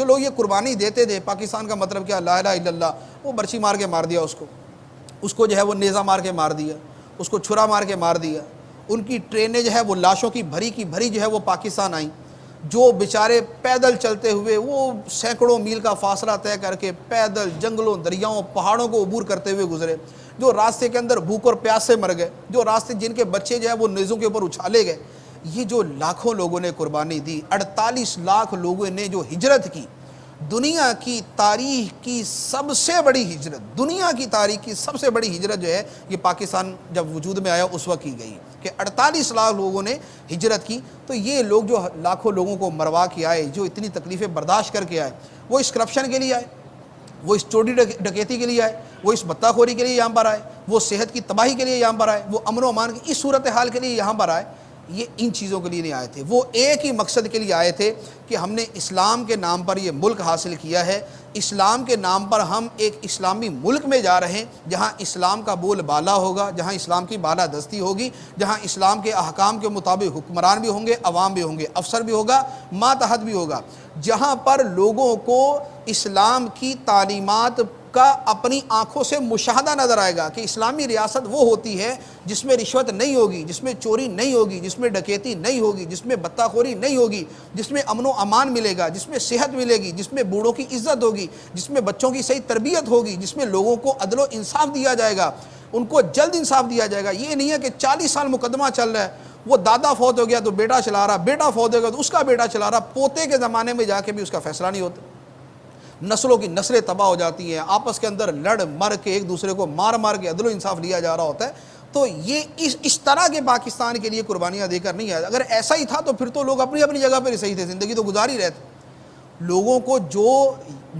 جو لوگ یہ قربانی دیتے تھے، پاکستان کا مطلب کیا، لا الہ الا اللہ، وہ برچی مار کے مار دیا اس کو جو ہے وہ نیزہ مار کے مار دیا، اس کو چھرا مار کے مار دیا۔ ان کی ٹرینیں جو ہے وہ لاشوں کی بھری جو ہے وہ پاکستان آئیں، جو بیچارے پیدل چلتے ہوئے وہ سینکڑوں میل کا فاصلہ طے کر کے پیدل جنگلوں، دریاؤں، پہاڑوں کو عبور کرتے ہوئے گزرے، جو راستے کے اندر بھوک اور پیاس سے مر گئے، جو راستے جن کے بچے جو ہے وہ نیزوں کے اوپر اچھالے گئے۔ یہ جو لاکھوں لوگوں نے قربانی دی، 48 لاکھ لوگوں نے جو ہجرت کی، دنیا کی تاریخ کی سب سے بڑی ہجرت، دنیا کی تاریخ کی سب سے بڑی ہجرت جو ہے یہ پاکستان جب وجود میں آیا اس وقت کی گئی کہ 48 لاکھ لوگوں نے ہجرت کی۔ تو یہ لوگ جو لاکھوں لوگوں کو مروا کے آئے، جو اتنی تکلیفیں برداشت کر کے آئے، وہ اس کرپشن کے لیے آئے، وہ اس چوری ڈکیتی کے لیے آئے، وہ اس بتہ خوری کے لیے یہاں پر آئے، وہ صحت کی تباہی کے لیے یہاں پر آئے، وہ امن و امان کی اس صورتحال کے لیے یہاں پر آئے، یہ ان چیزوں کے لیے نہیں آئے تھے۔ وہ ایک ہی مقصد کے لیے آئے تھے کہ ہم نے اسلام کے نام پر یہ ملک حاصل کیا ہے، اسلام کے نام پر ہم ایک اسلامی ملک میں جا رہے ہیں جہاں اسلام کا بول بالا ہوگا، جہاں اسلام کی بالادستی ہوگی، جہاں اسلام کے احکام کے مطابق حکمران بھی ہوں گے، عوام بھی ہوں گے، افسر بھی ہوگا، ماتحت بھی ہوگا، جہاں پر لوگوں کو اسلام کی تعلیمات کا اپنی آنکھوں سے مشاہدہ نظر آئے گا کہ اسلامی ریاست وہ ہوتی ہے جس میں رشوت نہیں ہوگی، جس میں چوری نہیں ہوگی، جس میں ڈکیتی نہیں ہوگی، جس میں بتہ خوری نہیں ہوگی، جس میں امن و امان ملے گا، جس میں صحت ملے گی، جس میں بوڑھوں کی عزت ہوگی، جس میں بچوں کی صحیح تربیت ہوگی، جس میں لوگوں کو عدل و انصاف دیا جائے گا، ان کو جلد انصاف دیا جائے گا۔ یہ نہیں ہے کہ 40 سال مقدمہ چل رہا ہے، وہ دادا فوت ہو گیا تو بیٹا چلا رہا، بیٹا فوت ہو گیا تو اس کا بیٹا چلا رہا، پوتے کے زمانے میں جا کے بھی اس کا فیصلہ نہیں ہوتا، نسلوں کی نسلیں تباہ ہو جاتی ہیں، آپس کے اندر لڑ مر کے ایک دوسرے کو مار کے عدل و انصاف لیا جا رہا ہوتا ہے۔ تو یہ اس طرح کے پاکستان کے لیے قربانیاں دے کر نہیں آئے۔ اگر ایسا ہی تھا تو پھر تو لوگ اپنی اپنی جگہ پہ صحیح تھے، زندگی تو گزار ہی رہتے۔ لوگوں کو جو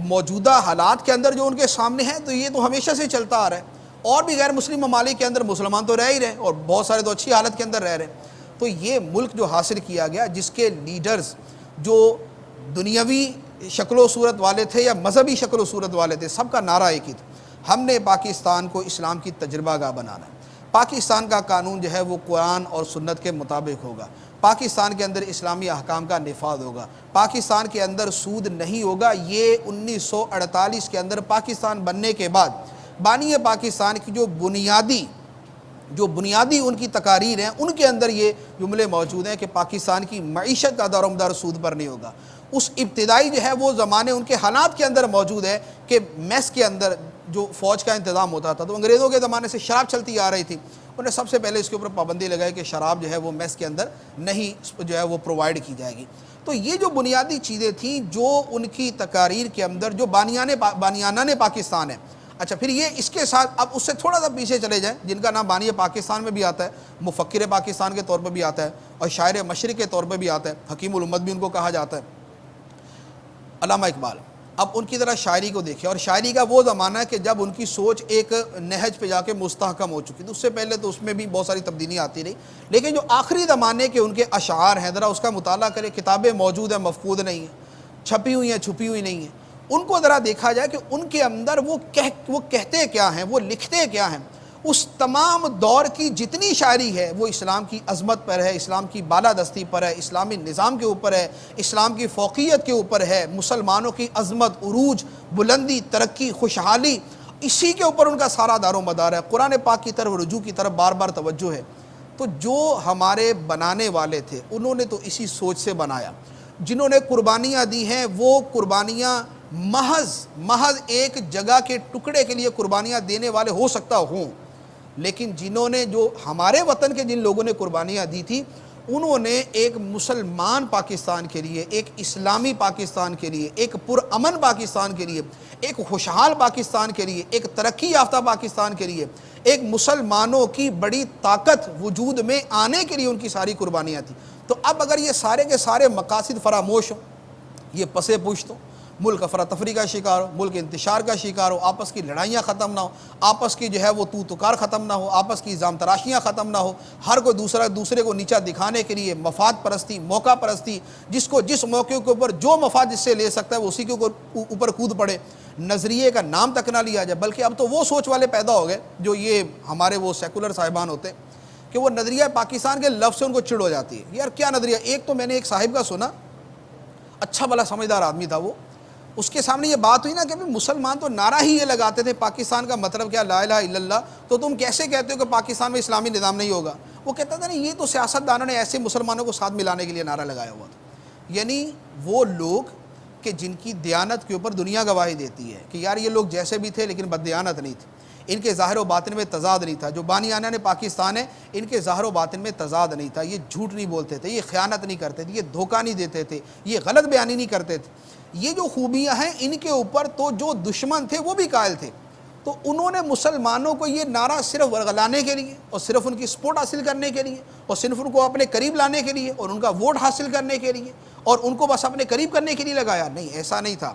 موجودہ حالات کے اندر جو ان کے سامنے ہیں تو یہ تو ہمیشہ سے چلتا آ رہا ہے، اور بھی غیر مسلم ممالک کے اندر مسلمان تو رہ ہی رہے اور بہت سارے تو اچھی حالت کے اندر رہ رہے ہیں۔ تو یہ ملک جو حاصل کیا گیا، جس کے لیڈرز جو دنیاوی شکل و صورت والے تھے یا مذہبی شکل و صورت والے تھے، سب کا نعرہ ایک ہی تھا، ہم نے پاکستان کو اسلام کی تجربہ گاہ بنانا ہے، پاکستان کا قانون جو ہے وہ قرآن اور سنت کے مطابق ہوگا، پاکستان کے اندر اسلامی احکام کا نفاذ ہوگا، پاکستان کے اندر سود نہیں ہوگا۔ یہ 1948 کے اندر پاکستان بننے کے بعد بانی پاکستان کی جو بنیادی ان کی تقاریر ہیں، ان کے اندر یہ جملے موجود ہیں کہ پاکستان کی معیشت کا دار و مدار سود پر نہیں ہوگا۔ اس ابتدائی جو ہے وہ زمانے ان کے حالات کے اندر موجود ہے کہ میس کے اندر جو فوج کا انتظام ہوتا تھا تو انگریزوں کے زمانے سے شراب چلتی آ رہی تھی، انہوں نے سب سے پہلے اس کے اوپر پابندی لگائی کہ شراب جو ہے وہ میس کے اندر نہیں جو ہے وہ پرووائڈ کی جائے گی۔ تو یہ جو بنیادی چیزیں تھیں جو ان کی تقاریر کے اندر جو بانیانان پاکستان ہے۔ اچھا، پھر یہ اس کے ساتھ اب اس سے تھوڑا سا پیچھے چلے جائیں، جن کا نام بانی پاکستان میں بھی آتا ہے، مفکر پاکستان کے طور پر بھی آتا ہے اور شاعر مشرق کے طور پر بھی آتا ہے، حکیم الامت بھی ان کو کہا جاتا ہے، علامہ اقبال۔ اب ان کی طرح شاعری کو دیکھیں، اور شاعری کا وہ زمانہ ہے کہ جب ان کی سوچ ایک نہج پہ جا کے مستحکم ہو چکی تھی، اس سے پہلے تو اس میں بھی بہت ساری تبدیلیاں آتی رہی، لیکن جو آخری زمانے کے ان کے اشعار ہیں ذرا اس کا مطالعہ کریں، کتابیں موجود ہیں، مفقود نہیں ہیں، چھپی ہوئی ہیں، چھپی ہوئی نہیں ہیں، ان کو ذرا دیکھا جائے کہ ان کے اندر وہ کہتے کیا ہیں، وہ لکھتے کیا ہیں۔ اس تمام دور کی جتنی شاعری ہے وہ اسلام کی عظمت پر ہے، اسلام کی بالادستی پر ہے، اسلامی نظام کے اوپر ہے، اسلام کی فوقیت کے اوپر ہے، مسلمانوں کی عظمت، عروج، بلندی، ترقی، خوشحالی، اسی کے اوپر ان کا سارا دار و مدار ہے۔ قرآن پاک کی طرف رجوع کی طرف بار بار توجہ ہے۔ تو جو ہمارے بنانے والے تھے انہوں نے تو اسی سوچ سے بنایا، جنہوں نے قربانیاں دی ہیں وہ قربانیاں محض ایک جگہ کے ٹکڑے کے لیے قربانیاں دینے والے ہو سکتا ہوں، لیکن جنہوں نے جو ہمارے وطن کے جن لوگوں نے قربانیاں دی تھی انہوں نے ایک مسلمان پاکستان کے لیے، ایک اسلامی پاکستان کے لیے، ایک پرامن پاکستان کے لیے، ایک خوشحال پاکستان کے لیے، ایک ترقی یافتہ پاکستان کے لیے، ایک مسلمانوں کی بڑی طاقت وجود میں آنے کے لیے ان کی ساری قربانیاں تھیں۔ تو اب اگر یہ سارے کے سارے مقاصد فراموش ہوں، یہ پسے پوش ہوں، ملک افراتفری کا شکار ہو، ملک انتشار کا شکار ہو، آپس کی لڑائیاں ختم نہ ہو، آپس کی جو ہے وہ تکار ختم نہ ہو، آپس کی الزام تراشیاں ختم نہ ہو، ہر کوئی دوسرے کو نیچا دکھانے کے لیے مفاد پرستی، موقع پرستی، جس موقع کے اوپر جو مفاد جس سے لے سکتا ہے وہ اسی کے اوپر کود پڑے، نظریے کا نام تک نہ لیا جائے۔ بلکہ اب تو وہ سوچ والے پیدا ہو گئے جو یہ ہمارے وہ سیکولر صاحبان ہوتے ہیں کہ وہ نظریہ پاکستان کے لفظ سے ان کو چڑ ہو جاتی ہے۔ یار کیا نظریہ، ایک تو میں نے ایک صاحب کا سنا، اچھا بھلا سمجھدار آدمی تھا وہ، اس کے سامنے یہ بات ہوئی نا کہ مسلمان تو نعرہ ہی یہ لگاتے تھے پاکستان کا مطلب کیا لا الہ الا اللہ، تو تم کیسے کہتے ہو کہ پاکستان میں اسلامی نظام نہیں ہوگا؟ وہ کہتا تھا نہیں، یہ تو سیاست دانوں نے ایسے مسلمانوں کو ساتھ ملانے کے لیے نعرہ لگایا ہوا تھا۔ یعنی وہ لوگ کہ جن کی دیانت کے اوپر دنیا گواہی دیتی ہے کہ یار یہ لوگ جیسے بھی تھے لیکن بد دیانت نہیں تھے، ان کے ظاہر و باطن میں تضاد نہیں تھا۔ جو بانیانہ نے پاکستان ہے، ان کے ظاہر و باطن میں تضاد نہیں تھا، یہ جھوٹ نہیں بولتے تھے، یہ خیانت نہیں کرتے تھے، یہ دھوکہ نہیں دیتے تھے، یہ غلط بیانی نہیں کرتے تھے۔ یہ جو خوبیاں ہیں ان کے اوپر تو جو دشمن تھے وہ بھی قائل تھے۔ تو انہوں نے مسلمانوں کو یہ نعرہ صرف ورغلانے کے لیے اور صرف ان کی سپورٹ حاصل کرنے کے لیے اور صرف ان کو اپنے قریب لانے کے لیے اور ان کا ووٹ حاصل کرنے کے لیے اور ان کو بس اپنے قریب کرنے کے لیے لگایا، نہیں، ایسا نہیں تھا۔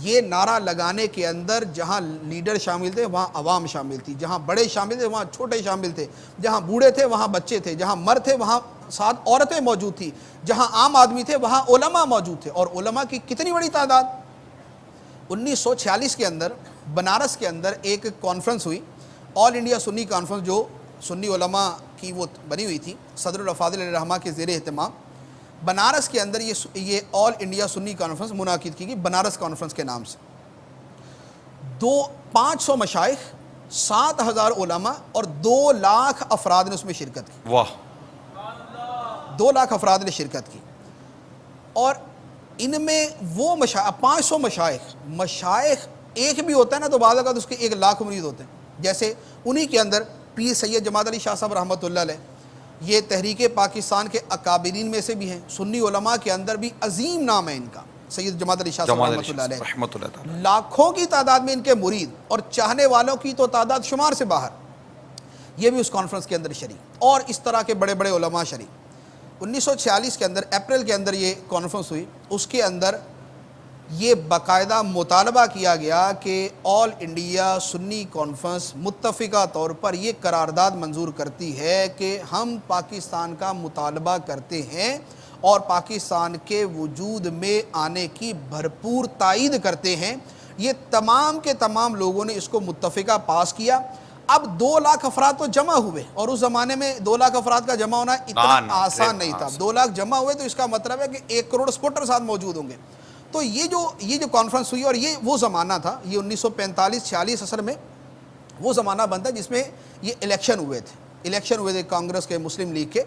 یہ نعرہ لگانے کے اندر جہاں لیڈر شامل تھے وہاں عوام شامل تھی، جہاں بڑے شامل تھے وہاں چھوٹے شامل تھے، جہاں بوڑھے تھے وہاں بچے تھے، جہاں مرد تھے وہاں ساتھ عورتیں موجود تھیں، جہاں عام آدمی تھے وہاں علماء موجود تھے۔ اور علماء کی کتنی بڑی تعداد! 1946 کے اندر بنارس کے اندر ایک کانفرنس ہوئی، آل انڈیا سنی کانفرنس، جو سنی علماء کی وہ بنی ہوئی تھی صدر الافاضل علیہ رحمہ کے زیر اہتمام۔ بنارس کے اندر یہ آل انڈیا سنی کانفرنس منعقد کی گئی بنارس کانفرنس کے نام سے۔ 500 مشائخ، 7000 علماء اور 2 لاکھ افراد نے اس میں شرکت کی۔ واہ، 2 لاکھ افراد نے شرکت کی۔ اور ان میں وہ 500 مشائخ ایک بھی ہوتا ہے نا تو بعض اوقات اس کے 1 لاکھ مرید ہوتے ہیں۔ جیسے انہی کے اندر پیر سید جماعت علی شاہ صاحب رحمۃ اللہ علیہ، یہ تحریک پاکستان کے اکابرین میں سے بھی ہیں، سنی علماء کے اندر بھی عظیم نام ہے ان کا، سید جماعت علی شاہ صاحب رحمۃ اللہ علیہ، رحمۃ اللہ تعالیٰ۔ لاکھوں کی تعداد میں ان کے مرید اور چاہنے والوں کی تو تعداد شمار سے باہر، یہ بھی اس کانفرنس کے اندر شریک، اور اس طرح کے بڑے بڑے علماء شریک۔ 1946 کے اندر اپریل کے اندر یہ کانفرنس ہوئی، اس کے اندر یہ باقاعدہ مطالبہ کیا گیا کہ آل انڈیا سنی کانفرنس متفقہ طور پر یہ قرارداد منظور کرتی ہے کہ ہم پاکستان کا مطالبہ کرتے ہیں اور پاکستان کے وجود میں آنے کی بھرپور تائید کرتے ہیں۔ یہ تمام کے تمام لوگوں نے اس کو متفقہ پاس کیا۔ اب 2 لاکھ افراد تو جمع ہوئے، اور اس زمانے میں 2 لاکھ افراد کا جمع ہونا اتنا آسان نہیں تھا۔ 2 لاکھ جمع ہوئے تو اس کا مطلب ہے کہ 1 کروڑ سپورٹر ساتھ موجود ہوں گے۔ تو یہ جو کانفرنس ہوئی، اور یہ وہ زمانہ تھا، یہ 1945-46 اثر میں وہ زمانہ بنتا جس میں یہ الیکشن ہوئے تھے کانگریس کے، مسلم لیگ کے،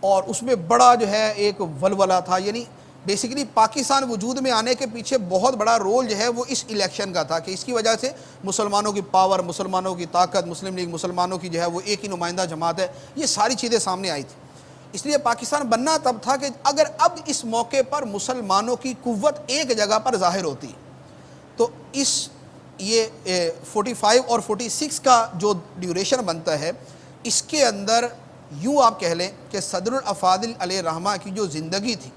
اور اس میں بڑا جو ہے ایک ولولہ تھا۔ یعنی بیسیکلی پاکستان وجود میں آنے کے پیچھے بہت بڑا رول جو ہے وہ اس الیکشن کا تھا کہ اس کی وجہ سے مسلمانوں کی پاور، مسلمانوں کی طاقت، مسلم لیگ مسلمانوں کی جو ہے وہ ایک ہی نمائندہ جماعت ہے، یہ ساری چیزیں سامنے آئی تھی۔ اس لیے پاکستان بننا تب تھا کہ اگر اب اس موقع پر مسلمانوں کی قوت ایک جگہ پر ظاہر ہوتی تو یہ 45 اور 46 کا جو ڈیوریشن بنتا ہے، اس کے اندر یوں آپ کہہ لیں کہ صدر الافاضل علیہ رحمہ کی جو زندگی تھی،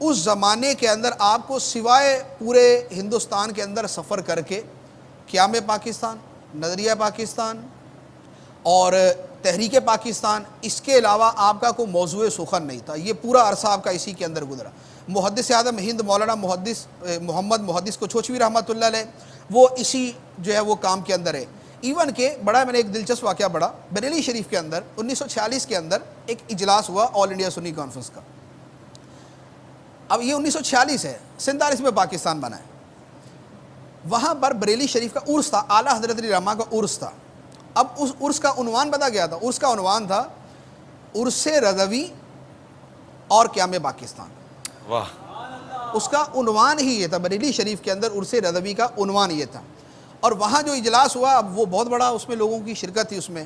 اس زمانے کے اندر آپ کو سوائے پورے ہندوستان کے اندر سفر کر کے قیام پاکستان، نظریہ پاکستان اور تحریک پاکستان، اس کے علاوہ آپ کا کوئی موضوع سخن نہیں تھا۔ یہ پورا عرصہ آپ کا اسی کے اندر گزرا۔ محدث اعظم ہند مولانا محمد محدث کوچھوچوی رحمۃ اللہ علیہ، وہ اسی جو ہے وہ کام کے اندر ہے۔ ایون کہ بڑا میں نے ایک دلچسپ واقعہ پڑھا، بریلی شریف کے اندر 1946 کے اندر ایک اجلاس ہوا آل انڈیا سنی کانفرنس کا۔ اب یہ 1946 ہے، 47 میں پاکستان بنا ہے۔ وہاں پر بریلی شریف کا عرس تھا، اعلیٰ حضرت علی رحمہ کا عرس تھا۔ اب اس عرس کا عنوان پتہ کیا تھا؟ عرس کا عنوان تھا عرس رضوی اور قیام پاکستان۔ واہ، اس کا عنوان ہی یہ تھا، بریلی شریف کے اندر عرس رضوی کا عنوان یہ تھا۔ اور وہاں جو اجلاس ہوا، اب وہ بہت بڑا اس میں لوگوں کی شرکت تھی، اس میں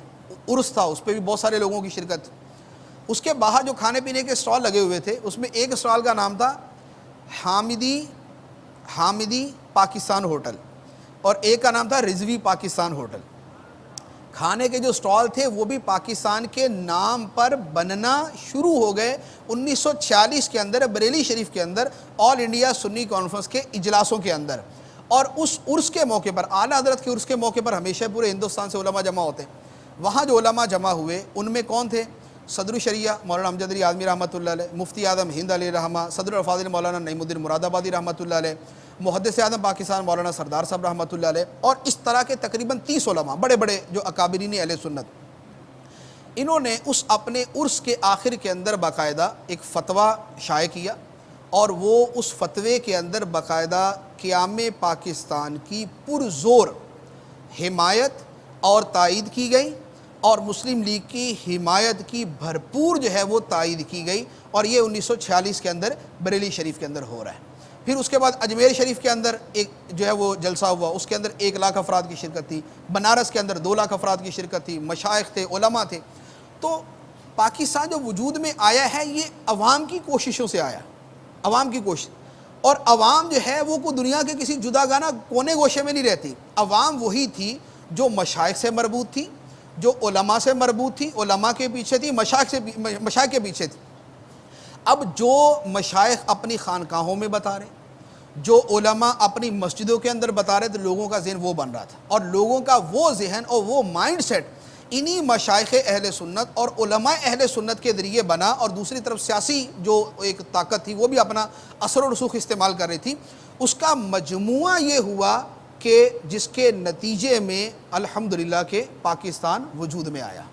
عرس تھا، اس پہ بھی بہت سارے لوگوں کی شرکت تھی۔ اس کے باہر جو کھانے پینے کے اسٹال لگے ہوئے تھے، اس میں ایک اسٹال کا نام تھا حامدی پاکستان ہوٹل، اور ایک کا نام تھا رضوی پاکستان ہوٹل۔ کھانے کے جو اسٹال تھے وہ بھی پاکستان کے نام پر بننا شروع ہو گئے 1946 کے اندر بریلی شریف کے اندر آل انڈیا سنی کانفرنس کے اجلاسوں کے اندر۔ اور اس عرس کے موقع پر، اعلیٰ حضرت کے عرس کے موقع پر ہمیشہ پورے ہندوستان سے علماء جمع ہوتے ہیں۔ وہاں جو علماء جمع ہوئے ان میں کون تھے؟ صدر الشریعہ مولانا امجد علی اعظمی رحمۃ اللہ علیہ، مفتی اعظم ہند علیہ رحمہ، صدر الافاضل مولانا نعیم الدین مراد آبادی رحمۃ اللہ علیہ، محدث اعظم پاکستان مولانا سردار صاحب رحمۃ اللہ علیہ، اور اس طرح کے تقریباً 30 علماء بڑے بڑے جو اکابرین اہل سنت۔ انہوں نے اس اپنے عرس کے آخر کے اندر باقاعدہ ایک فتویٰ شائع کیا، اور وہ اس فتوے کے اندر باقاعدہ قیام پاکستان کی پرزور حمایت اور تائید کی گئی اور مسلم لیگ کی حمایت کی بھرپور جو ہے وہ تائید کی گئی، اور یہ 1946 کے اندر بریلی شریف کے اندر ہو رہا ہے۔ پھر اس کے بعد اجمیر شریف کے اندر ایک جو ہے وہ جلسہ ہوا، اس کے اندر 1 لاکھ افراد کی شرکت تھی، بنارس کے اندر 2 لاکھ افراد کی شرکت تھی، مشائخ تھے، علماء تھے۔ تو پاکستان جو وجود میں آیا ہے یہ عوام کی کوششوں سے آیا، عوام کی کوشش، اور عوام جو ہے وہ کوئی دنیا کے کسی جداگانہ کونے گوشے میں نہیں رہتی، عوام وہی تھی جو مشائخ سے مربوط تھی، جو علماء سے مربوط تھی، علماء کے پیچھے تھی، مشائخ کے پیچھے تھی۔ اب جو مشائخ اپنی خانقاہوں میں بتا رہے، جو علماء اپنی مسجدوں کے اندر بتا رہے، تو لوگوں کا ذہن وہ بن رہا تھا، اور لوگوں کا وہ ذہن اور وہ مائنڈ سیٹ انہی مشائخ اہل سنت اور علماء اہل سنت کے ذریعے بنا، اور دوسری طرف سیاسی جو ایک طاقت تھی وہ بھی اپنا اثر و رسوخ استعمال کر رہی تھی، اس کا مجموعہ یہ ہوا کہ جس کے نتیجے میں الحمدللہ کہ پاکستان وجود میں آیا۔